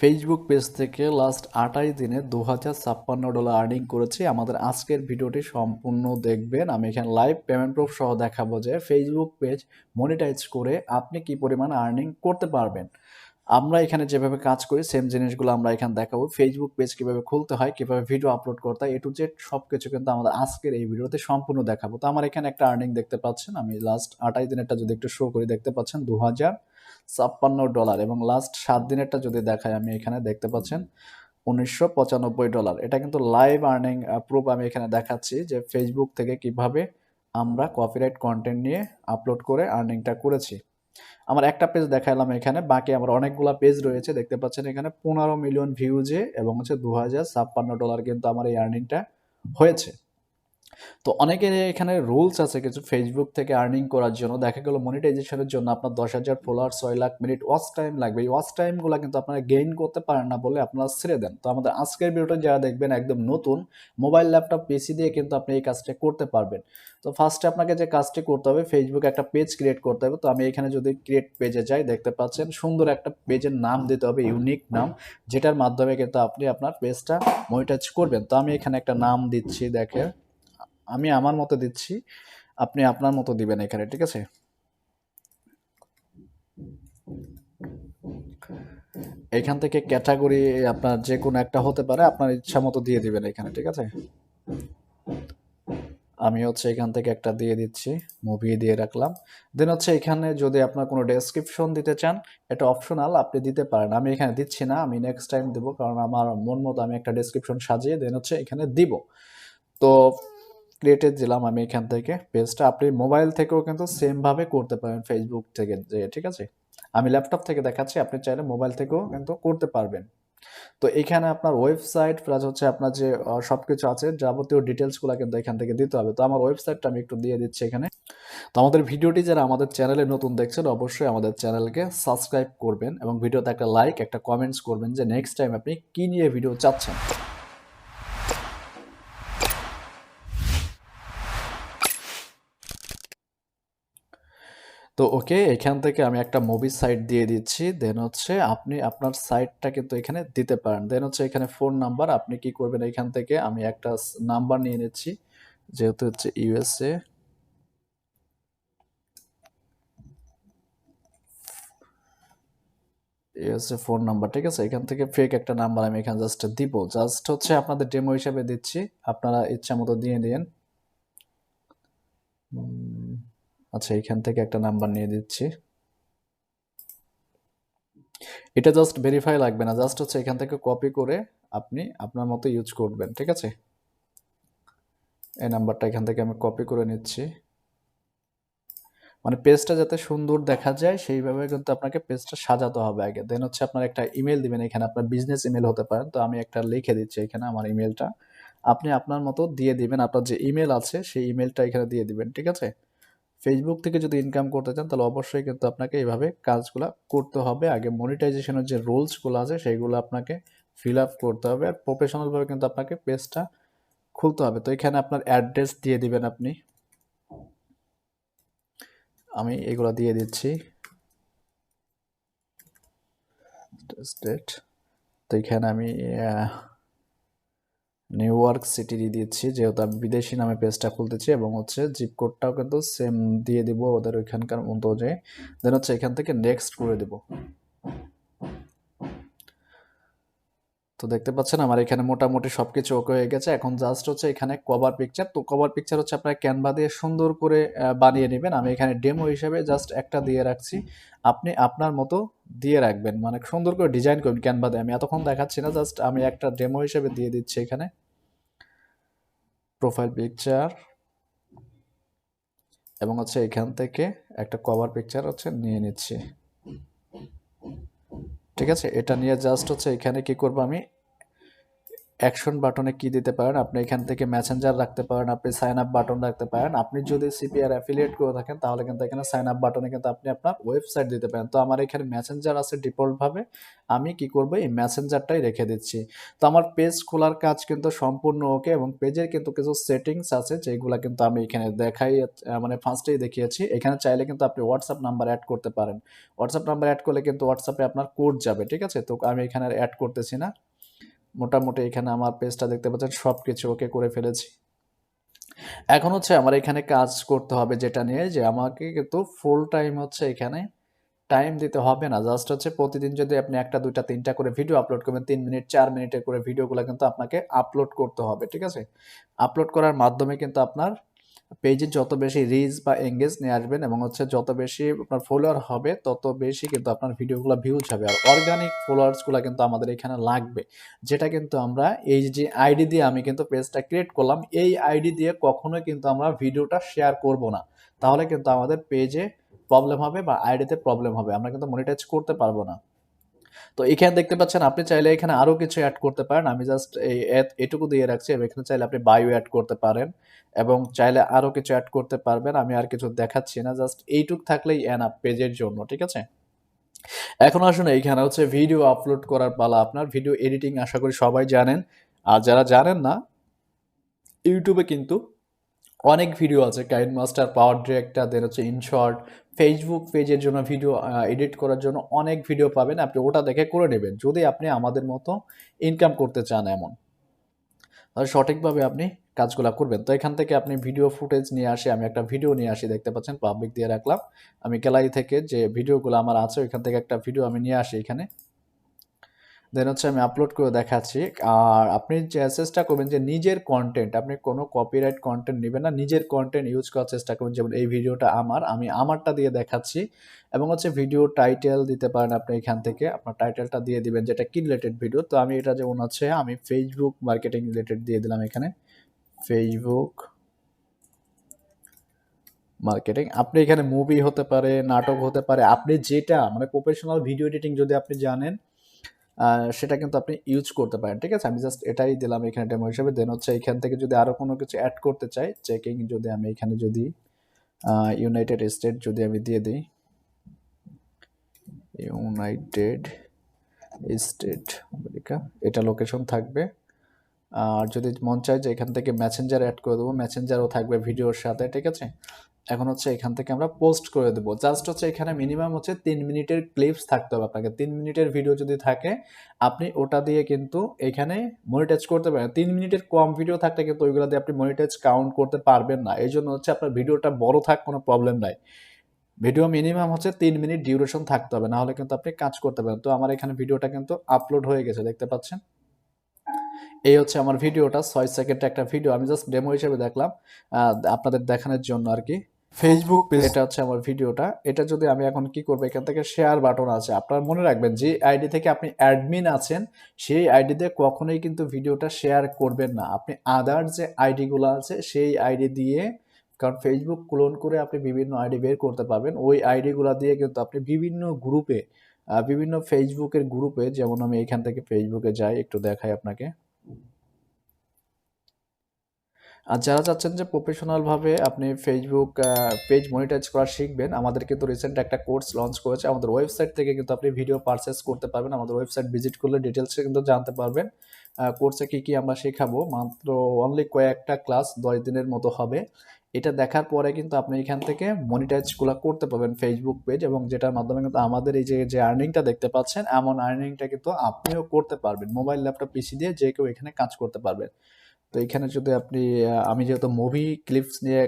Facebook page থেকে last 28 দিনে $2056 earning করেছি। আমাদের আজকের ভিডিওটি সম্পূর্ণ দেখবেন। আমি এখানে লাইভ পেমেন্ট প্রুফ সহ দেখাবো যে ফেসবুক পেজ মনিটাইজ করে আপনি কি পরিমাণ আর্নিং করতে পারবেন। আমরা এখানে যেভাবে কাজ করি সেম জিনিসগুলো আমরা এখানে দেখাবো। ফেসবুক পেজ কিভাবে খুলতে হয়, কিভাবে ভিডিও আপলোড করতে হয়, A to Z সবকিছু কিন্তু আমাদের আজকের এই ভিডিওতে সম্পূর্ণ দেখাবো। তো আমার এখানে একটা আর্নিং দেখতে পাচ্ছেন। আমি লাস্ট 28 দিনেরটা যদি একটু শো করি দেখতে পাচ্ছেন $2056 এবং লাস্ট 7 দিনেরটা যদি দেখাই আমি এখানে দেখতে পাচ্ছেন $1995। এটা কিন্তু লাইভ আর্নিং প্রুফ আমি এখানে দেখাচ্ছি যে ফেসবুক থেকে কিভাবে আমরা কপিরাইট কন্টেন্ট নিয়ে আপলোড করে আর্নিংটা করেছি। আমার একটা পেজ দেখালাম এখানে, বাকি আমার অনেকগুলা পেজ রয়েছে। দেখতে পাচ্ছেন এখানে 15 মিলিয়ন ভিউজে এবং হচ্ছে $2056 কিন্তু আমার এই আর্নিংটা হয়েছে। তো অনেকের এখানে রুলস আছে কিছু ফেসবুক থেকে আর্নিং করার জন্য। দেখা গেল মনিটাইজেশনের জন্য আপনার 10,000 follower, 6 lakh minute watch time লাগবে। এই ওয়াচ টাইমগুলো কিন্তু আপনারা গেইন করতে পারেন না বলে আপনারা ছেড়ে দেন। তো আমাদের আজকের ভিডিওটা যারা দেখবেন একদম নতুন, মোবাইল, ল্যাপটপ, পিসি দিয়ে কিন্তু আপনি এই কাজটা করতে পারবেন। তো ফার্স্টে আপনাকে যে কাজটি করতে হবে, ফেসবুকে একটা পেজ ক্রিয়েট করতে হবে। তো আমি এখানে যদি ক্রিয়েট পেজে যাই দেখতে পাচ্ছেন সুন্দর একটা পেজের নাম দিতে হবে, ইউনিক নাম, যেটার মাধ্যমে কিন্তু আপনি আপনার পেজটা মনিটাইজ করবেন। তো আমি এখানে একটা নাম দিচ্ছি, দেখেন আমি আমার মতো দিচ্ছি, আপনি আপনার মতো দিবেন এখানে, ঠিক আছে? এখান থেকে ক্যাটাগরি আপনার যে কোনো একটা হতে পারে, আপনার ইচ্ছা মতো দিয়ে দিবেন এখানে, ঠিক আছে? আমি হচ্ছে এখান থেকে একটা দিয়ে দিচ্ছি, মুভি দিয়ে রাখলাম। দেন হচ্ছে এখানে যদি আপনার কোনো ডেসক্রিপশন দিতে চান, এটা অপশনাল, আপনি দিতে পারেন। আমি এখানে দিচ্ছি না, আমি নেক্সট টাইম দেবো, কারণ আমার মন মতো আমি একটা ডেসক্রিপশন সাজিয়ে দেন হচ্ছে এখানে দিব। তো ক্রিয়েটে দিলাম আমি এখান থেকে পেজটা। আপনি মোবাইল থেকেও কিন্তু সেম ভাবে করতে পারেন ফেসবুক থেকে যে, ঠিক আছে? আমি ল্যাপটপ থেকে দেখাচ্ছি, আপনি চাইলে মোবাইল থেকেও কিন্তু করতে পারবেন। তো এখানে আপনার ওয়েবসাইট প্লাস হচ্ছে আপনার যে সবকিছু আছে যাবতীয় ডিটেলসগুলো কিন্তু এখান থেকে দিতে হবে। তো আমার ওয়েবসাইটটা আমি একটু দিয়ে দিচ্ছি এখানে। তো আমাদের ভিডিওটি যারা আমাদের চ্যানেলে নতুন দেখছেন অবশ্যই আমাদের চ্যানেলকে সাবস্ক্রাইব করবেন এবং ভিডিওতে একটা লাইক, একটা কমেন্টস করবেন যে নেক্সট টাইম আপনি কি নিয়ে ভিডিও চাচ্ছেন। তো ওকে, এখান থেকে আমি একটা মুভি সাইট দিয়ে দিচ্ছি। দেন হচ্ছে আপনি আপনার সাইটটা কিন্তু এখানে দিতে পারেন। দেন হচ্ছে এখানে ফোন নাম্বার, আপনি কি করবেন এখান থেকে আমি একটা নাম্বার নিয়ে নিচ্ছি, যেহেতু হচ্ছে ইউএসএ। ইউএসএ ফোন নাম্বার, ঠিক আছে? এখান থেকে ফেক একটা নাম্বার আমি এখানে জাস্ট দিব, জাস্ট হচ্ছে আপনাদের ডেমো হিসাবে দিচ্ছি, আপনারা ইচ্ছা মতো দিয়ে দিন। আচ্ছা, এখান থেকে একটা নাম্বার নিয়ে দিচ্ছি। এটা জাস্ট ভেরিফাই লাগবে না, জাস্ট হচ্ছে এখান থেকে কপি করে আপনি আপনার মতো ইউজ করবেন, ঠিক আছে? এই নাম্বারটা এখান থেকে আমি কপি করে নিচ্ছি। মানে পেজটা যাতে সুন্দর দেখা যায় সেইভাবে কিন্তু আপনাকে পেজটা সাজাতে হবে আগে। দেন হচ্ছে আপনার একটা ইমেল দিবেন এখানে, আপনার বিজনেস ইমেল হতে পারেন। তো আমি একটা লিখে দিচ্ছি এখানে আমার ইমেলটা। আপনি আপনার মতো দিয়ে দিবেন, আপনার যে ইমেল আছে সেই ইমেলটা এখানে দিয়ে দিবেন, ঠিক আছে? ফেসবুক থেকে যদি ইনকাম করতে চান তাহলে অবশ্যই কিন্তু আপনাকে এইভাবে কাজগুলা করতে হবে। আগে মনিটাইজেশনের যে রুলসগুলো আছে সেইগুলো আপনাকে ফিল আপ করতে হবে, আর প্রফেশনালভাবে কিন্তু আপনাকে পেজটা খুলতে হবে। তো এখানে আপনার অ্যাড্রেস দিয়ে দিবেন আপনি, আমি এগুলা দিয়ে দিচ্ছি। স্টেট, তো এখানে আমি নিউ ইয়র্ক সিটি দিয়ে দিচ্ছি, যেহেতু আমি বিদেশি নামে পেজটা খুলতেছি, এবং হচ্ছে জিপ কোডটাও কিন্তু সেম দিয়ে দিব ওদের ওইখানকার মতো অনুযায়ী। দেন হচ্ছে এখান থেকে নেক্সট করে দিব। তো দেখতে পাচ্ছেন আমার এখানে মোটামুটি সবকিছু ওকে হয়ে গেছে। এখন জাস্ট হচ্ছে এখানে কভার পিকচার, তো কভার পিকচার হচ্ছে আপনার ক্যানভা দিয়ে সুন্দর করে বানিয়ে নেবেন। আমি এখানে ডেমো হিসেবে জাস্ট একটা দিয়ে রাখছি, আপনি আপনার মতো দিয়ে রাখবেন, মানে সুন্দর করে ডিজাইন করবেন ক্যানভা দিয়ে। আমি এতক্ষণ দেখাচ্ছি না, জাস্ট আমি একটা ডেমো হিসেবে দিয়ে দিচ্ছি এখানে প্রোফাইল পিকচার, এবং হচ্ছে এখান থেকে একটা কভার পিকচার হচ্ছে নিয়ে নিচ্ছি, ঠিক আছে? এটা নিয়ে জাস্ট হচ্ছে এখানে কি করব, আমি অ্যাকশন বাটনে কি দিতে পারেন, আপনি এখান থেকে মেসেঞ্জার রাখতে পারেন, আপনি সাইন আপ বাটন রাখতে পারেন। আপনি যদি সিপিআর অ্যাফিলিয়েট করে থাকেন তাহলে কিন্তু এখানে সাইন আপ বাটনে কিন্তু আপনি আপনার ওয়েবসাইট দিতে পারেন। তো আমার এখানে মেসেঞ্জার আছে ডিফল্টভাবে, আমি কি করব এই মেসেঞ্জারটাই রেখে দিচ্ছি। তো আমার পেজ খোলার কাজ কিন্তু সম্পূর্ণ ওকে, এবং পেজের কিন্তু কিছু সেটিংস আছে যেগুলো কিন্তু আমি এখানে দেখাই, মানে ফার্স্টেই দেখিয়েছি। এখানে চাইলে কিন্তু আপনি হোয়াটসঅ্যাপ নাম্বার অ্যাড করতে পারেন। হোয়াটসঅ্যাপ নাম্বার অ্যাড করলে কিন্তু হোয়াটসঅ্যাপে আপনার কোড যাবে, ঠিক আছে? তো আমি এখানে অ্যাড করতেছি না। মোটামুটি এখানে আমার পেজটা দেখতে পাচ্ছেন সবকিছু ওকে করে ফেলেছি। এখন হচ্ছে আমার এখানে কাজ করতে হবে যেটা নিয়ে, যে আমাকে কিন্তু ফুল টাইম হচ্ছে এখানে টাইম দিতে হবে না। জাস্ট হচ্ছে প্রতিদিন যদি আপনি ১টা ২টা ৩টা করে ভিডিও আপলোড করবেন, ৩ মিনিট ৪ মিনিটের করে ভিডিওগুলো কিন্তু আপনাকে আপলোড করতে হবে, ঠিক আছে? আপলোড করার মাধ্যমে কিন্তু আপনার পেজে যত বেশি রিচ বা এঙ্গেজ নিয়ে আসবেন, এবং হচ্ছে যত বেশি আপনার ফলোয়ার হবে তত বেশি কিন্তু আপনার ভিডিওগুলো ভিউজ হবে। আর অর্গানিক ফলোয়ার্সগুলো কিন্তু আমাদের এখানে লাগবে, যেটা কিন্তু আমরা এই যে আইডি দিয়ে আমি কিন্তু পেজটা ক্রিয়েট করলাম, এই আইডি দিয়ে কখনোই কিন্তু আমরা ভিডিওটা শেয়ার করব না। তাহলে কিন্তু আমাদের পেজে প্রবলেম হবে বা আইডিতে প্রবলেম হবে, আমরা কিন্তু মনিটাইজ করতে পারবো না। তো এখানে দেখতে পাচ্ছেন আপনি চাইলে এখানে আরো কিছু অ্যাড করতে পারেন। আমি জাস্ট এটুকু দিয়ে রাখছি, এবং এখানে চাইলে আপনি বায়ো অ্যাড করতে পারেন, এবং চাইলে আরো কিছু অ্যাড করতে পারবেন। আমি আর কিছু দেখাচ্ছি না, জাস্ট এইটুক থাকলেই এনাফ পেজের জন্য, ঠিক আছে? এখন আসুন এইখানে হচ্ছে ভিডিও আপলোড করার পালা আপনার। ভিডিও এডিটিং আশা করি সবাই জানেন। আর যারা জানেন না, ইউটিউবে কিন্তু অনেক ভিডিও আছে, কাইন মাস্টার, পাওয়ার ডিরেক্টর, দেন হচ্ছে ইনশর্ট। ফেসবুক পেজের জন্য ভিডিও এডিট করার জন্য অনেক ভিডিও পাবেন, আপনি ওটা দেখে করে নেবেন যদি আপনি আমাদের মতো ইনকাম করতে চান এমন। তাহলে সঠিকভাবে আপনি কাজগুলা করবেন। তো এখান থেকে আপনি ভিডিও ফুটেজ নিয়ে আসি, আমি একটা ভিডিও নিয়ে আসি, দেখতে পাচ্ছেন পাবলিক দিয়ে রাখলাম। আমি গ্যালারি থেকে যে ভিডিওগুলো আমার আছে ওইখান থেকে একটা ভিডিও আমি নিয়ে আসি এখানে, দেন হচ্ছে আমি আপলোড করে দেখাচ্ছি। আর আপনি চেষ্টা করবেন যে নিজের কন্টেন্ট, আপনি কোনো কপিরাইট কন্টেন্ট নেবেন না, নিজের কন্টেন্ট ইউজ করার চেষ্টা করবেন। যেমন এই ভিডিওটা আমি আমারটা দিয়ে দেখাচ্ছি, এবং হচ্ছে ভিডিও টাইটেল দিতে পারেন আপনি এখান থেকে, আপনার টাইটেলটা দিয়ে দিবেন যেটা কি রিলেটেড ভিডিও। তো আমি এটা যেমন হচ্ছে আমি ফেসবুক মার্কেটিং রিলেটেড দিয়ে দিলাম এখানে, ফেসবুক মার্কেটিং। আপনি এখানে মুভি হতে পারে, নাটক হতে পারে, আপনি যেটা মানে প্রফেশনাল ভিডিও এডিটিং যদি আপনি জানেন সেটা কিন্তু আপনি ইউজ করতে পারেন, ঠিক আছে? আমি জাস্ট এটাই দিলাম এখানে ডেমো হিসেবে। দেন হচ্ছে এখান থেকে যদি আরো কোনো কিছু অ্যাড করতে চাই, চেকিং যদি আমি এখানে যদি ইউনাইটেড স্টেট যদি আমি দিয়ে দিই, ইউনাইটেড স্টেট আমেরিকা, এটা লোকেশন থাকবে। আর যদি মন চায় যে এখান থেকে মেসেঞ্জার অ্যাড করে দেবো, মেসেঞ্জারও থাকবে ভিডিওর সাথে, ঠিক আছে? এখন হচ্ছে এখান থেকে আমরা পোস্ট করে দেবো। জাস্ট হচ্ছে এখানে মিনিমাম হচ্ছে ৩ মিনিটের ক্লিপস থাকতে হবে আপনাকে। ৩ মিনিটের ভিডিও যদি থাকে আপনি ওটা দিয়ে কিন্তু এখানে মনিটাইজ করতে পারেন। ৩ মিনিটের কম ভিডিও থাকলে কিন্তু ওইগুলো দিয়ে আপনি মনিটাইজ কাউন্ট করতে পারবেন না। এই জন্য হচ্ছে আপনার ভিডিওটা বড় থাক, কোনো প্রবলেম নাই। ভিডিও মিনিমাম হচ্ছে ৩ মিনিট ডিউরেশন থাকতে হবে, নাহলে কিন্তু আপনি কাজ করতে পারেন। তো আমার এখানে ভিডিওটা কিন্তু আপলোড হয়ে গেছে, দেখতে পাচ্ছেন। এই হচ্ছে আমার ভিডিওটা, ৬ সেকেন্ডের একটা ভিডিও, আমি জাস্ট ডেমো হিসেবে দেখলাম আপনাদের দেখানোর জন্য আর কি। ফেসবুক পেজ, এটা হচ্ছে আমার ভিডিওটা। এটা যদি আমি এখন কি করব, এখান থেকে শেয়ার বাটন আছে, আপনারা মনে রাখবেন যে আইডি থেকে আপনি অ্যাডমিন আছেন সেই আইডিতে কখনোই কিন্তু ভিডিওটা শেয়ার করবেন না। আপনি আদার যে আইডিগুলো আছে সেই আইডি দিয়ে, কারণ ফেসবুক ক্লোন করে আপনি বিভিন্ন আইডি বের করতে পারবেন, ওই আইডিগুলো দিয়ে কিন্তু আপনি বিভিন্ন গ্রুপে, বিভিন্ন ফেসবুকের গ্রুপে, যেমন আমি এখান থেকে ফেসবুকে যাই, একটু দেখাই আপনাকে। আর যারা চাচ্ছেন যে প্রফেশনালভাবে আপনি ফেসবুক পেজ মনিটাইজ করা শিখবেন, আমাদের কিন্তু রিসেন্ট একটা কোর্স লঞ্চ করেছে। আমাদের ওয়েবসাইট থেকে কিন্তু আপনি ভিডিও পারচেস করতে পারবেন। আমাদের ওয়েবসাইট ভিজিট করলে ডিটেলসে কিন্তু জানতে পারবেন কোর্সে কী কী আমরা শেখাবো। মাত্র অনলি কয়েকটা ক্লাস ১০ দিনের মতো হবে। এটা দেখার পরে কিন্তু আপনি এখান থেকে মনিটাইজগুলো করতে পারবেন ফেসবুক পেজ, এবং যেটার মাধ্যমে কিন্তু আমাদের এই যে আর্নিংটা দেখতে পাচ্ছেন, এমন আর্নিংটা কিন্তু আপনিও করতে পারবেন। মোবাইল, ল্যাপটপ, পিসি দিয়ে যে কেউ এখানে কাজ করতে পারবেন। তো এখানে যদি আপনি আমি যেহেতু মুভি ক্লিপস নিয়ে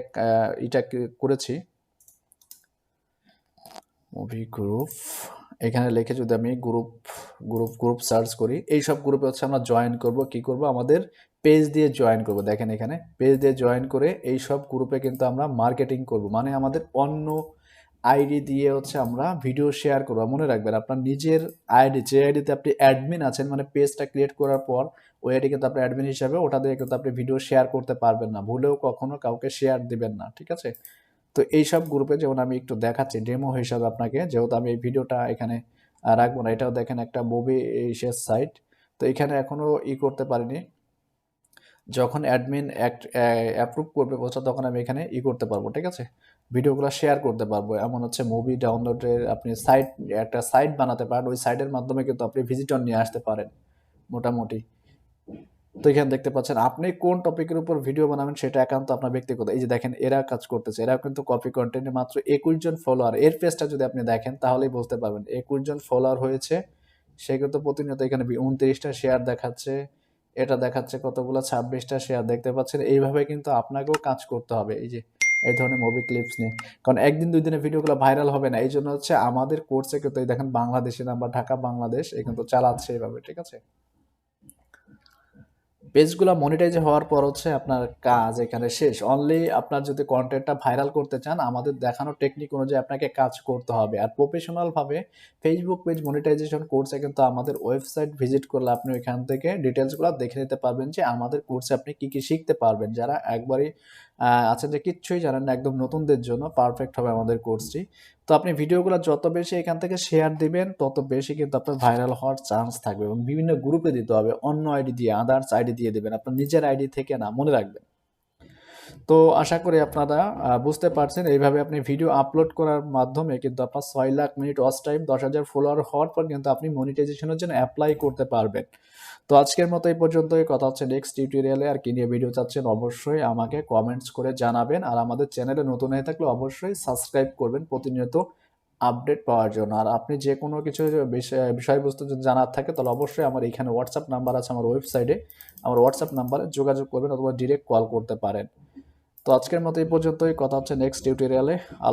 এটা করেছি, মুভি গ্রুপ, এখানে লিখে যদি আমি গ্রুপ সার্চ করি, এইসব গ্রুপে হচ্ছে আমরা জয়েন করব। কি করব, আমাদের পেজ দিয়ে জয়েন করব। দেখেন এখানে পেজ দিয়ে জয়েন করে এই সব গ্রুপে কিন্তু আমরা মার্কেটিং করব, মানে আমাদের অন্য আইডি দিয়ে হচ্ছে আমরা ভিডিও শেয়ার করব। মনে রাখবেন আপনার নিজের আইডি, যে আইডিতে আপনি অ্যাডমিন আছেন, মানে পেজটা ক্রিয়েট করার পর ওই আইডি কিন্তু আপনি অ্যাডমিন হিসাবে, ওটা দিয়ে কিন্তু আপনি ভিডিও শেয়ার করতে পারবেন না, ভুলেও কখনো কাউকে শেয়ার দিবেন না, ঠিক আছে? তো এইসব গ্রুপে যেমন আমি একটু দেখাচ্ছি ডেমো হিসাবে আপনাকে, যেহেতু আমি এই ভিডিওটা এখানে রাখবো না। এটাও দেখেন একটা মুভি শেষ সাইট, তো এখানে এখনো করতে পারিনি। যখন অ্যাডমিন অ্যাপ্রুভ করবে পোস্টটা তখন আমি এখানে করতে পারবো, ঠিক আছে? ভিডিওগুলো শেয়ার করতে পারবো। এমন হচ্ছে মুভি ডাউনলোডের আপনি একটা সাইট বানাতে পারেন। ওই সাইটের মাধ্যমে কিন্তু আপনি ভিজিটর নিয়ে আসতে পারেন মোটামুটি। তো এখানে দেখতে পাচ্ছেন আপনি কোন টপিকের উপর ভিডিও বানাবেন সেটা একান্ত আপনার ব্যক্তিগত। এই যে দেখেন এরা কাজ করতেছে। এরা কিন্তু কপি কনটেন্টে মাত্র ২১ জন ফলোয়ার। এর পেজটা যদি আপনি দেখেন তাহলেই বুঝতে পারবেন। ২১ জন ফলোয়ার হয়েছে। সে কিন্তু প্রতিনিয়ত এখানে ২৯ টা শেয়ার দেখাচ্ছে। এটা দেখাচ্ছে কতগুলা ২৬ টা শেয়ার দেখতে পাচ্ছেন। এইভাবে কিন্তু আপনাকেও কাজ করতে হবে। এই যে এই ধরনের মুভি ক্লিপস নিয়ে। কারণ ১ দিন ২ দিনে ভিডিওগুলো ভাইরাল হবে না। এইজন্য হচ্ছে আমাদের কোর্সে কিন্তু এই দেখেন বাংলাদেশি নাম্বার ঢাকা বাংলাদেশ কিন্তু চালাচ্ছে এভাবে, ঠিক আছে? পেজগুলা মনিটাইজ হওয়ার পর হচ্ছে আপনার কাজ এখানে শেষ। অনলি আপনার যদি কনটেন্টটা ভাইরাল করতে চান, আমাদের দেখানো টেকনিক অনুযায়ী আপনাকে কাজ করতে হবে। আর প্রফেশনাল ভাবে ফেসবুক পেজ মনিটাইজেশন কোর্সে কিন্তু আমাদের ওয়েবসাইট ভিজিট করলে আপনি ওইখান থেকে ডিটেইলসগুলো দেখে নিতে পারবেন যে আমাদের কোর্সে আপনি কি, কি শিখতে পারবেন। যারা একবারেই আছেন যে কিচ্ছুই জানেন না একদম নতুনদের জন্য পারফেক্ট হবে আমাদের কোর্সটি। তো আপনি ভিডিওগুলো যত বেশি এখান থেকে শেয়ার দিবেন তত বেশি কিন্তু আপনার ভাইরাল হওয়ার চান্স থাকবে এবং বিভিন্ন গ্রুপে দিতে হবে। অন্য আইডি দিয়ে আদার্স আইডি দিয়ে দিবেন। আপনার নিজের আইডি থেকে না, মনে রাখবেন। তো আশা করি আপনারা বুঝতে পারছেন এইভাবে আপনি ভিডিও আপলোড করার মাধ্যমে কিন্তু আপনার ৬ lakh minute watch time ১০,০০০ follower হওয়ার পর কিন্তু আপনি মনিটাইজেশনের জন্য এপ্লাই করতে পারবেন। তো আজকের মতো এই পর্যন্তই। কথা হচ্ছে নেক্সট টিউটোরিয়ালে। আর কি নিয়ে ভিডিও চাচ্ছেন অবশ্যই আমাকে কমেন্টস করে জানাবেন। আর আমাদের চ্যানেলে নতুন হয়ে থাকলে অবশ্যই সাবস্ক্রাইব করবেন প্রতিনিয়ত আপডেট পাওয়ার জন্য। আর আপনি যে কোনো কিছু বিষয়বস্তু যদি জানার থাকে তাহলে অবশ্যই আমার এখানে হোয়াটসঅ্যাপ নাম্বার আছে আমার ওয়েবসাইটে। আমার হোয়াটসঅ্যাপ নাম্বারে যোগাযোগ করবেন অথবা ডিরেক্ট কল করতে পারেন। তো আজকের মতো এই পর্যন্তই। কথা হচ্ছে নেক্সট টিউটোরিয়ালে। আল্লাহ